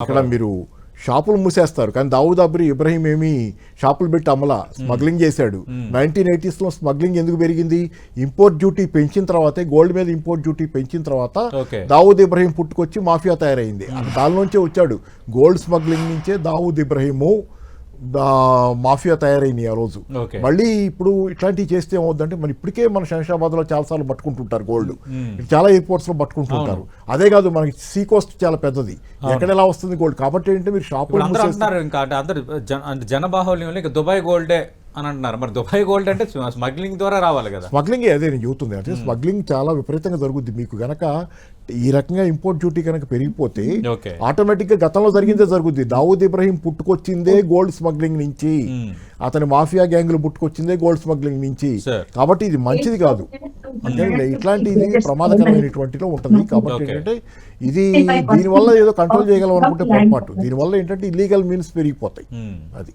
ఇక్కడ మీరు షాపులు మూసేస్తారు కానీ దావుద్ ఇబ్రహీం ఏమి షాపులు పెట్టి అమలా స్మగ్లింగ్ చేశాడు. 1980s లో స్మగ్లింగ్ ఎందుకు పెరిగింది? ఇంపోర్ట్ డ్యూటీ పెంచిన తర్వాతే, గోల్డ్ మీద ఇంపోర్ట్ డ్యూటీ పెంచిన తర్వాత దావుద్ ఇబ్రహీం పుట్టుకొచ్చి మాఫియా తయారైంది. దాని నుంచే వచ్చాడు, గోల్డ్ స్మగ్లింగ్ నుంచే దావుద్ ఇబ్రహీము మాఫియా తయారైంది ఆ రోజు. మళ్ళీ ఇప్పుడు ఇట్లాంటివి చేస్తే ఏమవుద్దంటే, మరి ఇప్పటికే మన శంషాబాద్ లో చాలా సార్లు పట్టుకుంటుంటారు గోల్డ్, చాలా ఎయిర్పోర్ట్స్ లో పట్టుకుంటుంటారు. అదే కాదు, మనకి సీ కోస్ట్ చాలా పెద్దది, ఎక్కడ ఎలా వస్తుంది గోల్డ్. కాబట్టి ఏంటంటే మీరు షాపులు జనబాహుల్యం దుబాయ్ గోల్డే అని అంటున్నారు. మరి దుబాయ్ గోల్డ్ అంటే స్మగ్లింగ్ ద్వారా రావాలి కదా. స్మగ్లింగ్ అదే నేను చెబుతుంది, అంటే స్మగ్లింగ్ చాలా విపరీతంగా జరుగుద్ది. మీకు గనక ఈ రకంగా ఇంపోర్ట్ డ్యూటీ కనుక పెరిగిపోతే ఆటోమేటిక్ గా గతంలో జరిగిందే జరుగుద్ది. దావుద్ ఇబ్రహీం పుట్టుకొచ్చిందే గోల్డ్ స్మగ్లింగ్ నుంచి, అతని మాఫియా గ్యాంగులు పుట్టుకొచ్చిందే గోల్డ్ స్మగ్లింగ్ నుంచి. కాబట్టి ఇది మంచిది కాదు, అంటే ఇట్లాంటి ఇది ప్రమాదకరమైనటువంటిలో ఉంటుంది. కాబట్టి ఏంటంటే ఇది దీనివల్ల ఏదో కంట్రోల్ చేయగలం అనుకుంటే పొరపాటు. దీనివల్ల ఏంటంటే ఇల్లీగల్ మీన్స్ పెరిగిపోతాయి. అది